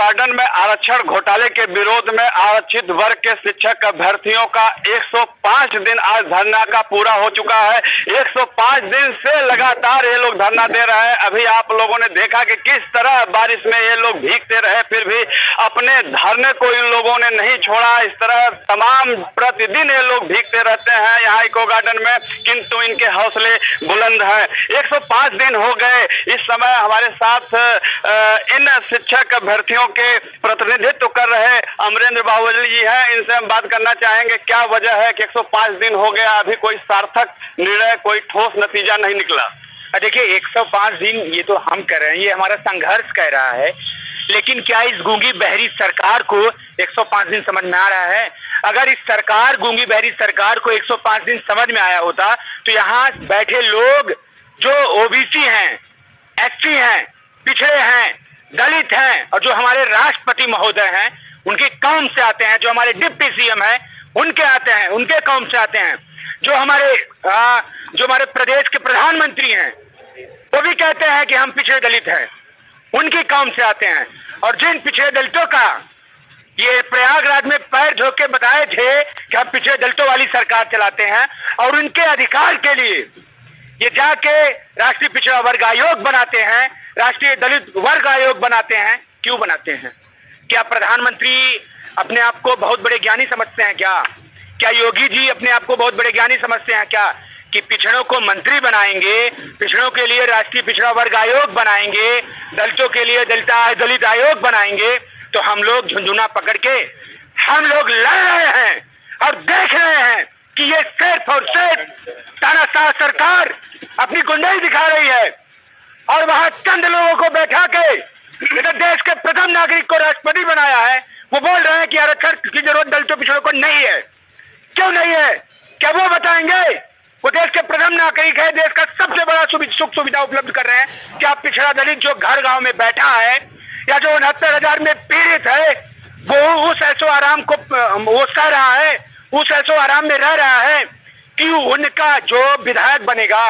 Garden में आरक्षण घोटाले के विरोध में आरक्षित वर्ग के शिक्षक अभ्यर्थियों का 105 दिन आज धरना का पूरा हो चुका है। 105 दिन से लगातार ये लोग धरना दे रहे हैं। अभी आप लोगों ने देखा कि किस तरह बारिश में ये लोग भीगते रहे, फिर भी अपने धरने को इन लोगों ने नहीं छोड़ा। इस तरह तमाम प्रतिदिन ये लोग भीगते रहते हैं यहाँ इको गार्डन में, किंतु इनके हौसले बुलंद हैं। 105 दिन हो गए। इस समय हमारे साथ इन शिक्षक अभ्यर्थियों के प्रतिनिधित्व कर रहे अमरेंद्र बाहुबली जी हैं। इनसे हम बात करना चाहेंगे क्या वजह है कि 105 दिन हो गया, अभी कोई सार्थक निर्णय, कोई ठोस नतीजा नहीं निकला। देखिए 105 दिन ये तो हम कर रहे हैं, ये हमारा संघर्ष कह रहा है, लेकिन क्या इस गूंगी बहरी सरकार को 105 दिन समझ में आ रहा है? अगर इस सरकार, गूंगी बहरी सरकार को 105 दिन समझ में आया होता तो यहाँ बैठे लोग जो ओबीसी हैं, एससी हैं, पिछड़े हैं, दलित हैं और जो हमारे राष्ट्रपति महोदय हैं उनके कौम से आते हैं, जो हमारे डिप्टी सीएम हैं उनके आते हैं, उनके कौम से आते हैं, जो हमारे प्रदेश के प्रधानमंत्री हैं वो भी कहते हैं कि हम पिछड़े दलित हैं, उनकी कौम से आते हैं। और जिन पिछड़े दलितों का ये प्रयागराज में पैर धो के बताए थे कि हम पिछड़े दलितों वाली सरकार चलाते हैं और उनके अधिकार के लिए ये जाके राष्ट्रीय पिछड़ा वर्ग आयोग बनाते हैं, राष्ट्रीय दलित वर्ग आयोग बनाते हैं। क्यों बनाते हैं? क्या प्रधानमंत्री अपने आप को बहुत बड़े ज्ञानी समझते हैं क्या? क्या योगी जी अपने आप को बहुत बड़े ज्ञानी समझते हैं क्या कि पिछड़ों को मंत्री बनाएंगे, पिछड़ों के लिए राष्ट्रीय पिछड़ा वर्ग आयोग बनाएंगे, दलितों के लिए दलित आयोग बनाएंगे? तो हम लोग झुंझुना पकड़ के हम लोग लड़ रहे हैं और देख रहे हैं कि ये सिर्फ और सिर्फ तानाशाह सरकार अपनी गुंडाई दिखा रही है और वहां चंद लोगों को बैठा के इधर देश के प्रथम नागरिक को राष्ट्रपति बनाया है। वो बोल रहे हैं कि आरक्षण की जरूरत दलितों पिछड़ों को नहीं है। क्यों नहीं है? क्या वो बताएंगे? वो देश के प्रथम नागरिक है, देश का सबसे बड़ा सुख सुविधा उपलब्ध कर रहे हैं। क्या पिछड़ा दलित जो घर गांव में बैठा है या जो 69,000 में पीड़ित है वो उस ऐसो आराम को वो सह रहा है, उस ऐसो आराम में रह रहा है कि उनका जो विधायक बनेगा,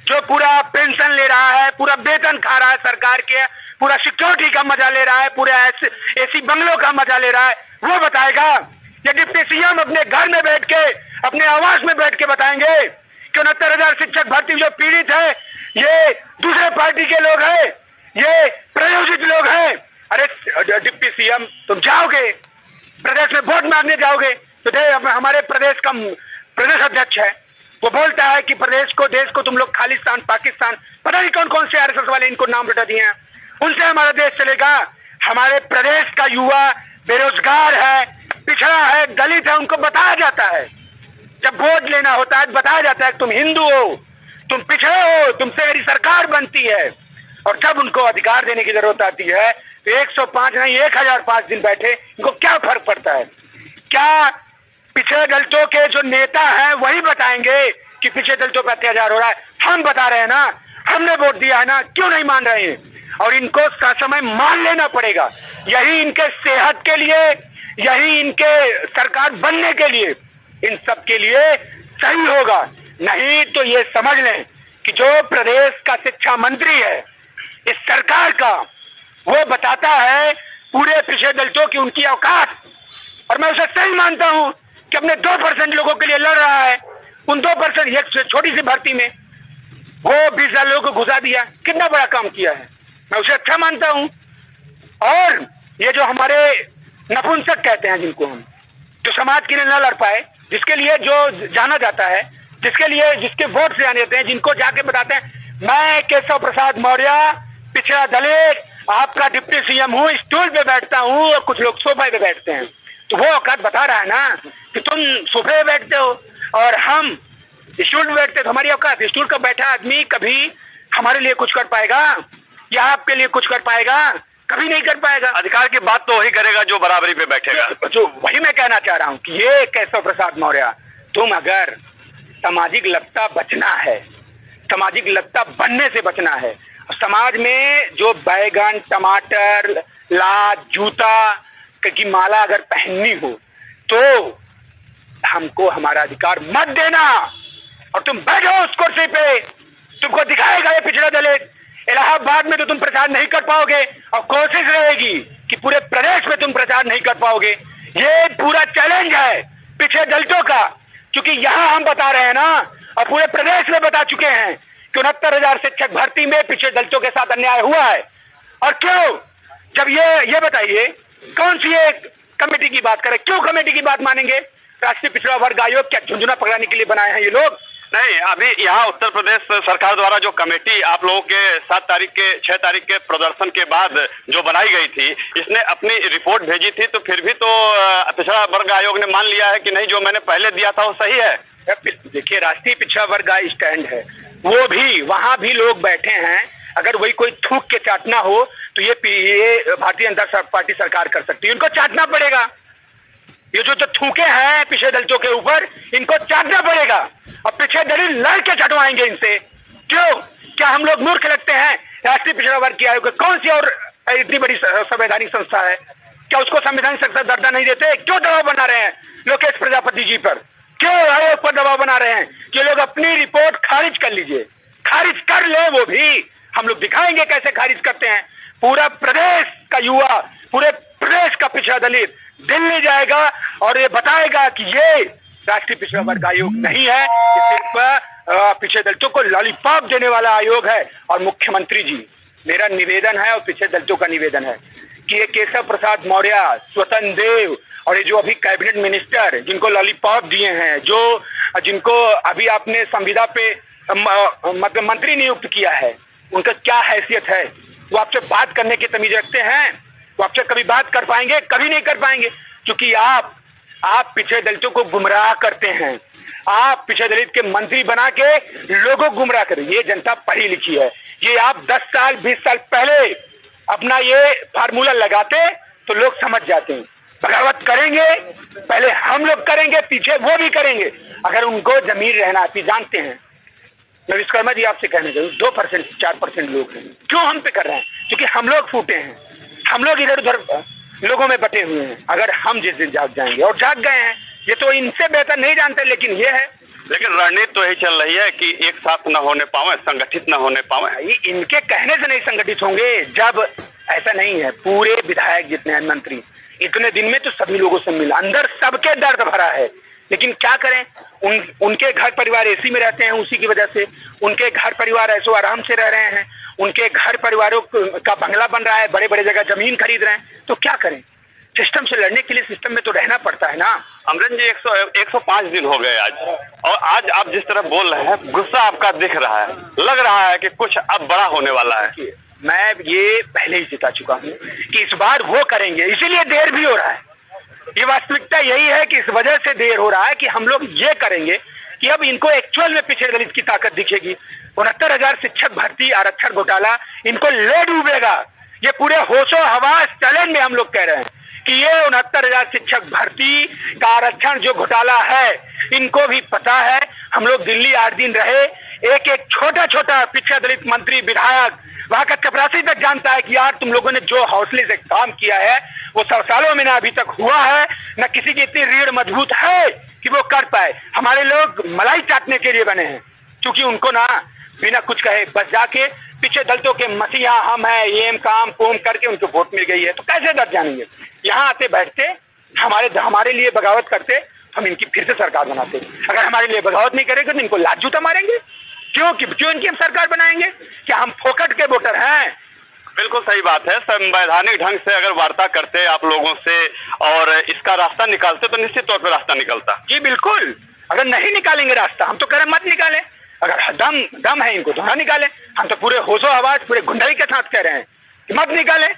जो पूरा पेंशन ले रहा है, पूरा वेतन खा रहा है सरकार के, पूरा सिक्योरिटी का मजा ले रहा है, पूरा एसी बंगलों का मजा ले रहा है, वो बताएगा? ये डिप्टी सीएम अपने घर में बैठ के, अपने आवास में बैठ के बताएंगे कि 69,000 शिक्षक भर्ती जो पीड़ित है ये दूसरे पार्टी के लोग हैं, ये प्रायोजित लोग हैं। अरे डिप्टी सीएम तुम जाओगे प्रदेश में वोट मांगने जाओगे तो हमारे प्रदेश का प्रदेश अध्यक्ष है, वो बोलता है कि प्रदेश को, देश को तुम लोग खालिस्तान, पाकिस्तान, पता नहीं कौन कौन से आरएसएस वाले इनको नाम रटा दिए हैं, उनसे हमारा देश चलेगा। हमारे प्रदेश का युवा बेरोजगार है, पिछड़ा है, दलित है, उनको बताया जाता है, जब वोट लेना होता है बताया जाता है तुम हिंदू हो, तुम पिछड़े हो, तुमसे मेरी सरकार बनती है। और जब उनको अधिकार देने की जरूरत आती है तो 105 नहीं 1005 दिन बैठे, इनको क्या फर्क पड़ता है? क्या पिछड़े दलितों के जो नेता हैं वही बताएंगे कि पिछड़े दलितों पर अत्याचार हो रहा है? हम बता रहे हैं ना, हमने वोट दिया है ना, क्यों नहीं मान रहे हैं? और इनको समय मान लेना पड़ेगा। यही इनके सेहत के लिए, यही इनके सरकार बनने के लिए, इन सब के लिए सही होगा। नहीं तो ये समझ लें कि जो प्रदेश का शिक्षा मंत्री है इस सरकार का, वो बताता है पूरे पिछड़े दलितों की उनकी औकात, और मैं उसे सही मानता हूं कि अपने 2% लोगों के लिए लड़ रहा है। उन 2% एक छोटी सी भर्ती में वो 20,000 लोगों को घुसा दिया, कितना बड़ा काम किया है, मैं उसे अच्छा मानता हूं। और ये जो हमारे नपुंसक कहते हैं जिनको हम, जो समाज के लिए न लड़ पाए, जिसके लिए जो जाना जाता है, जिसके लिए जिसके वोट से जाने जाते हैं, जिनको जाके बताते हैं मैं केशव प्रसाद मौर्य पिछड़ा दलित आपका डिप्टी सीएम हूँ, स्टूल पे बैठता हूँ और कुछ लोग सोफे पे बैठते हैं, तो वो औकात बता रहा है ना कि तुम सोफे पे बैठते हो और हम स्टूल पे बैठते, तो हमारी औकात। स्टूल का बैठा आदमी कभी हमारे लिए कुछ कर पाएगा या आपके लिए कुछ कर पाएगा? कभी नहीं कर पाएगा। अधिकार की बात तो वही करेगा जो बराबरी पे बैठेगा। जो वही मैं कहना चाह रहा हूँ कि ये केशव प्रसाद मौर्य, तुम अगर सामाजिक लपटा बचना है, सामाजिक लपटा बनने से बचना है, समाज में जो बैगन, टमाटर, लाद, जूता की माला अगर पहननी हो तो हमको हमारा अधिकार मत देना। और तुम बैठो उस कुर्सी पे, तुमको दिखाएगा ये पिछड़ा दलित। इलाहाबाद में तो तुम प्रचार नहीं कर पाओगे और कोशिश रहेगी कि पूरे प्रदेश में तुम प्रचार नहीं कर पाओगे। ये पूरा चैलेंज है पिछड़े दलितों का, क्योंकि यहाँ हम बता रहे हैं ना, और पूरे प्रदेश में बता चुके हैं कि 69,000 शिक्षक भर्ती में पिछड़े दलितों के साथ अन्याय हुआ है। और क्यों? जब ये बताइए कौन सी एक कमेटी की बात करें, क्यों कमेटी की बात मानेंगे? राष्ट्रीय पिछड़ा वर्ग आयोग क्या झुंझुना पकड़ाने के लिए बनाए हैं ये लोग? नहीं, अभी यहाँ उत्तर प्रदेश सरकार द्वारा जो कमेटी आप लोगों के 6 तारीख के प्रदर्शन के बाद जो बनाई गई थी, इसने अपनी रिपोर्ट भेजी थी, तो फिर भी तो पिछड़ा वर्ग आयोग ने मान लिया है कि नहीं, जो मैंने पहले दिया था वो सही है। देखिए, राष्ट्रीय पिछड़ा वर्ग स्टैंड है, वो भी वहां भी लोग बैठे हैं। अगर वही कोई थूक के चाटना हो तो ये भारतीय जनता पार्टी सरकार कर सकती है, इनको चाटना पड़ेगा। ये जो थूके हैं पिछड़े दलितों के ऊपर, इनको चाटना पड़ेगा और पिछड़े दलित लड़ के चटवाएंगे इनसे। क्यों? क्या हम लोग मूर्ख लगते हैं? राष्ट्रीय पिछड़ा वर्ग की आयोग कौन सी और इतनी बड़ी संवैधानिक संस्था है? क्या उसको संवैधानिक संस्था दर्जा नहीं देते? क्यों दबाव बना रहे हैं लोकेश प्रजापति जी पर? क्यों आयोग पर दबाव बना रहे हैं कि लोग अपनी रिपोर्ट खारिज कर लीजिए? खारिज कर ले, वो भी हम लोग दिखाएंगे कैसे खारिज करते हैं। पूरा प्रदेश का युवा, पूरे प्रदेश का पिछड़ा दलित दिल्ली जाएगा और ये बताएगा कि ये राष्ट्रीय पिछड़ा वर्ग आयोग नहीं है, ये सिर्फ पिछड़े दलितों को लॉलीपॉप देने वाला आयोग है। और मुख्यमंत्री जी, मेरा निवेदन है और पिछड़े दलितों का निवेदन है कि ये केशव प्रसाद मौर्य, स्वतंत्र देव और ये जो अभी कैबिनेट मिनिस्टर जिनको लॉलीपॉप दिए हैं, जिनको अभी आपने संविदा पे मतलब मंत्री नियुक्त किया है, उनका क्या हैसियत है? वो आपसे बात करने की तमीज रखते हैं? वो आपसे कभी बात कर पाएंगे? कभी नहीं कर पाएंगे, क्योंकि आप पिछड़े दलितों को गुमराह करते हैं। आप पिछड़े दलित के मंत्री बना के लोगों को गुमराह करें। ये जनता पढ़ी लिखी है। ये आप 10 साल 20 साल पहले अपना ये फार्मूला लगाते तो लोग समझ जाते हैं। बगावत करेंगे, पहले हम लोग करेंगे, पीछे वो भी करेंगे, अगर उनको जमीन रहना आती। जानते हैं, मैं विश्वकर्मा जी आपसे कहना चाहूँ, 2% 4% लोग हैं। क्यों हम पे कर रहे हैं? क्योंकि हम लोग फूटे हैं, हम लोग इधर उधर लोगों में बटे हुए हैं। अगर हम जिस दिन जाग जाएंगे, और जाग गए हैं, ये तो इनसे बेहतर नहीं जानते, लेकिन ये है। लेकिन रणनीति तो यही चल रही है कि एक साथ न होने पावे, संगठित न होने पावे। इनके कहने से नहीं संगठित होंगे। जब ऐसा नहीं है, पूरे विधायक जितने हैं, मंत्री, इतने दिन में तो सभी लोगों से मिला, अंदर सबके दर्द भरा है। लेकिन क्या करें, उनके घर परिवार एसी में रहते हैं, उसी की वजह से उनके घर परिवार ऐसो आराम से रह रहे हैं, उनके घर परिवारों का बंगला बन रहा है, बड़े बड़े जगह जमीन खरीद रहे हैं। तो क्या करें? सिस्टम से लड़ने के लिए सिस्टम में तो रहना पड़ता है ना। अमरन जी, 105 दिन हो गए आज, और आज आप जिस तरह बोल रहे हैं, गुस्सा आपका दिख रहा है, लग रहा है कि कुछ अब बड़ा होने वाला है। मैं ये पहले ही जिता चुका हूँ कि इस बार वो करेंगे, इसीलिए देर भी हो रहा है। ये वास्तविकता यही है कि इस वजह से देर हो रहा है कि हम लोग ये करेंगे कि अब इनको एक्चुअल में पिछड़े दलित की ताकत दिखेगी। 69,000 शिक्षक भर्ती आरक्षण घोटाला इनको ले डूबेगा। ये पूरे होशो हवास चैलेंज में हम लोग कह रहे हैं कि ये 69,000 शिक्षक भर्ती का आरक्षण जो घोटाला है, इनको भी पता है। हम लोग दिल्ली 8 दिन रहे, एक एक छोटा छोटा पिछड़ा दलित मंत्री, विधायक, वहां का चपरासी तक जानता है कि यार तुम लोगों ने जो हौसले से काम किया है वो 100 सालों में ना अभी तक हुआ है, न किसी की इतनी रीढ़ मजबूत है कि वो कर पाए। हमारे लोग मलाई चाटने के लिए बने हैं, क्योंकि उनको ना बिना कुछ कहे बस जाके पीछे दलितों के मसीहा हम है, ये काम कोम करके उनको वोट मिल गई है, तो कैसे डर जाएंगे? यहाँ आते बैठते हमारे लिए बगावत करते, हम इनकी फिर से सरकार बनाते। अगर हमारे लिए बगावत नहीं करेंगे तो इनको लात जूता मारेंगे। क्यों इनकी हम सरकार बनाएंगे? क्या हम फोकट के वोटर हैं? बिल्कुल सही बात है। संवैधानिक ढंग से अगर वार्ता करते आप लोगों से और इसका रास्ता निकालते तो निश्चित तौर पर रास्ता निकलता। जी बिल्कुल। अगर नहीं निकालेंगे रास्ता, हम तो कह रहे मत निकालें। अगर दम है इनको तो ना निकालें। हम तो पूरे होशो आवाज, पूरे गुंडाई के साथ कह रहे हैं कि मत निकालें,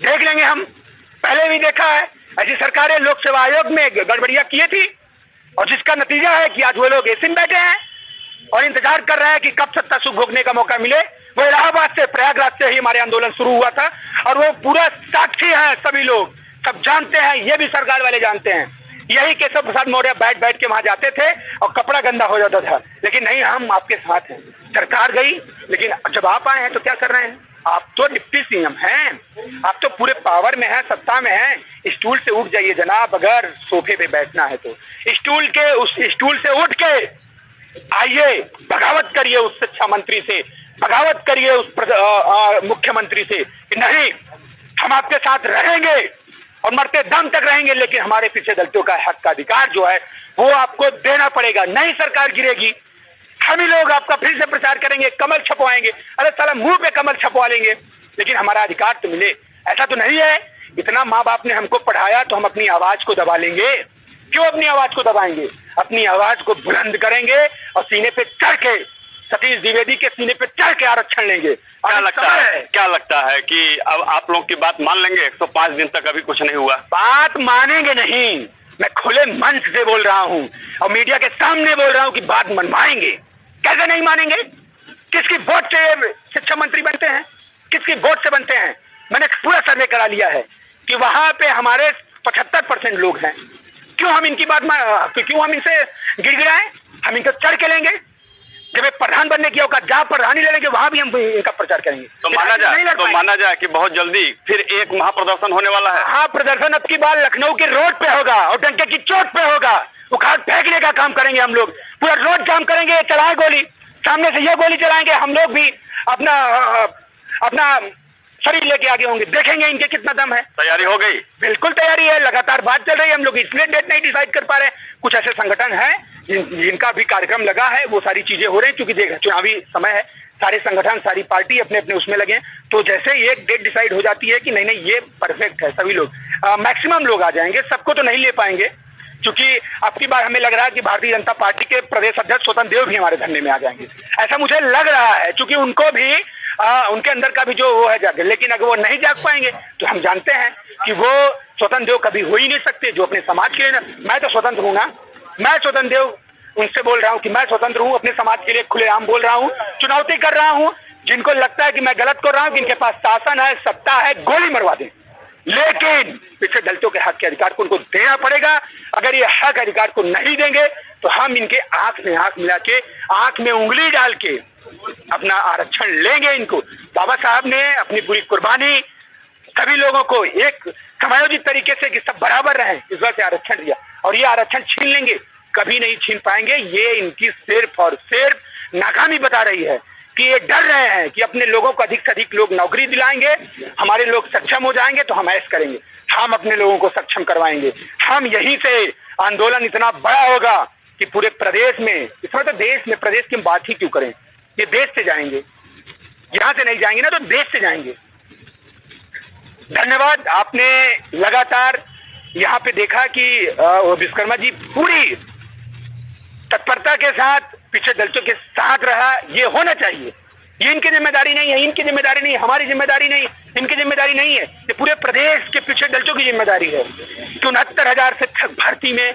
देख लेंगे। हम पहले भी देखा है, ऐसी सरकारें लोक सेवा आयोग में गड़बड़ियां की थी, और जिसका नतीजा है कि आज वो लोग एसी में बैठे हैं और इंतजार कर रहे हैं कि कब सत्ता सुख भोगने का मौका मिले। वो इलाहाबाद से, प्रयागराज से ही हमारे आंदोलन शुरू हुआ था, और वो पूरा साक्षी है, सभी लोग सब जानते हैं, ये भी सरकार वाले जानते हैं। यही केशव प्रसाद मौर्य बैठ के वहां जाते थे और कपड़ा गंदा हो जाता था, लेकिन नहीं, हम आपके साथ हैं। सरकार गई, लेकिन जब आप आए हैं तो क्या कर रहे हैं? आप तो डिप्टी सीएम हैं, आप तो पूरे पावर में हैं, सत्ता में हैं। स्टूल से उठ जाइए जनाब, अगर सोफे पे बैठना है तो उस स्टूल से उठ के आइए, बगावत करिए उस शिक्षा मंत्री से, बगावत करिए उस मुख्यमंत्री से कि नहीं, हम आपके साथ रहेंगे और मरते दम तक रहेंगे, लेकिन हमारे पीछे दलितों का हक का अधिकार जो है वो आपको देना पड़ेगा। नहीं सरकार गिरेगी, हम ही लोग आपका फिर से प्रचार करेंगे, कमल छपवाएंगे। अरे साला मुंह पे कमल छपवा लेंगे, लेकिन हमारा अधिकार तो मिले। ऐसा तो नहीं है, इतना माँ बाप ने हमको पढ़ाया तो हम अपनी आवाज को दबा लेंगे। क्यों अपनी आवाज को दबाएंगे? अपनी आवाज को बुलंद करेंगे और सीने पे चढ़ के, सतीश द्विवेदी के सीने पे चढ़ के आरक्षण लेंगे। क्या लगता है कि अब आप लोग की बात मान लेंगे? 105 दिन तक अभी कुछ नहीं हुआ। बात मानेंगे नहीं, मैं खुले मंच से बोल रहा हूँ और मीडिया के सामने बोल रहा हूँ कि बात मनवाएंगे। कैसे नहीं मानेंगे? किसकी वोट से शिक्षा मंत्री बनते हैं? किसकी वोट से बनते हैं? मैंने पूरा सर्वे करा लिया है कि वहां पे हमारे 75% लोग हैं। क्यों हम इनकी बात क्यों हम इनसे गिड़गिड़ाएं? हम इनको चढ़ के लेंगे। जब एक प्रधान बनने की औकात, जहां प्रधानी ले लेंगे वहां भी हम इनका प्रचार करेंगे। तो माना जाए कि बहुत जल्दी फिर एक महाप्रदर्शन होने वाला है। हाँ, प्रदर्शन अब की बार लखनऊ के रोड पे होगा और डंके की चोट पे होगा। उखाड़ फेंकने का काम करेंगे हम लोग, पूरा रोड जाम करेंगे, चलाए गोली, सामने से ये गोली चलाएंगे। हम लोग भी अपना शरीर लेके आगे होंगे, देखेंगे इनके कितना दम है। तैयारी हो गई? बिल्कुल तैयारी है, लगातार बात चल रही है। हम लोग इसलिए डेट नहीं डिसाइड कर पा रहे हैं। कुछ ऐसे संगठन हैं जिनका भी कार्यक्रम लगा है, वो सारी चीजें हो रही है, क्योंकि देख चुनावी समय है, सारे संगठन सारी पार्टी अपने अपने उसमें लगे हैं। तो जैसे ही एक डेट डिसाइड हो जाती है कि नहीं नहीं ये परफेक्ट है, सभी लोग मैक्सिमम लोग आ जाएंगे। सबको तो नहीं ले पाएंगे, क्योंकि अब की बार हमें लग रहा है कि भारतीय जनता पार्टी के प्रदेश अध्यक्ष स्वतंत्र देव भी हमारे धरने में आ जाएंगे, ऐसा मुझे लग रहा है, क्योंकि उनको भी उनके अंदर का भी जो वो है जागे। लेकिन अगर वो नहीं जाग पाएंगे तो हम जानते हैं कि वो स्वतंत्र देव कभी हो ही नहीं सकते, जो अपने समाज के लिए ना। मैं तो स्वतंत्र हूँ ना, मैं स्वतंत्र देव उनसे बोल रहा हूँ कि मैं स्वतंत्र हूँ, अपने समाज के लिए खुलेआम बोल रहा हूँ, चुनौती कर रहा हूँ। जिनको लगता है कि मैं गलत कर रहा हूँ, कि इनके पास शासन है, सत्ता है, गोली मरवा दें, लेकिन पिछड़े दलितों के हक के अधिकार को उनको देना पड़ेगा। अगर ये हक अधिकार को नहीं देंगे तो हम इनके आंख में आंख मिला के, आंख में उंगली डाल के अपना आरक्षण लेंगे इनको। बाबा साहब ने अपनी पूरी कुर्बानी सभी लोगों को एक समायोजित तरीके से कि सब बराबर रहें, इस वजह से आरक्षण दिया, और ये आरक्षण छीन लेंगे, कभी नहीं छीन पाएंगे। ये इनकी सिर्फ और सिर्फ नाकामी बता रही है कि ये डर रहे हैं कि अपने लोगों को अधिक से अधिक लोग नौकरी दिलाएंगे, हमारे लोग सक्षम हो जाएंगे तो हम ऐश करेंगे। हम अपने लोगों को सक्षम करवाएंगे। हम यहीं से आंदोलन इतना बड़ा होगा कि पूरे प्रदेश में, इसमें तो देश में, प्रदेश की बात ही क्यों करें, ये देश से जाएंगे। यहां से नहीं जाएंगे ना तो देश से जाएंगे। धन्यवाद। आपने लगातार यहाँ पे देखा कि विश्वकर्मा जी पूरी तत्परता के साथ पीछे दलितों के साथ रहा। ये होना चाहिए, ये इनकी जिम्मेदारी नहीं है, इनकी जिम्मेदारी नहीं है, हमारी जिम्मेदारी नहीं, इनकी जिम्मेदारी नहीं है, ये पूरे प्रदेश के पीछे दलितों की जिम्मेदारी है। 69,000 शिक्षक भर्ती में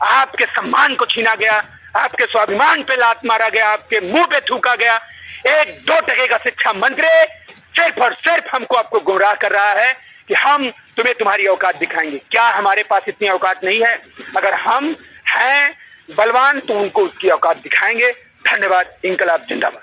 आपके सम्मान को छीना गया, आपके स्वाभिमान पे लात मारा गया, आपके मुंह पे थूका गया। 1-2 टके का शिक्षा मंत्री सिर्फ और सिर्फ हमको आपको गुमराह कर रहा है कि हम तुम्हें तुम्हारी औकात दिखाएंगे। क्या हमारे पास इतनी औकात नहीं है? अगर हम हैं बलवान तो उनको उसकी औकात दिखाएंगे। धन्यवाद। इंकलाब जिंदाबाद।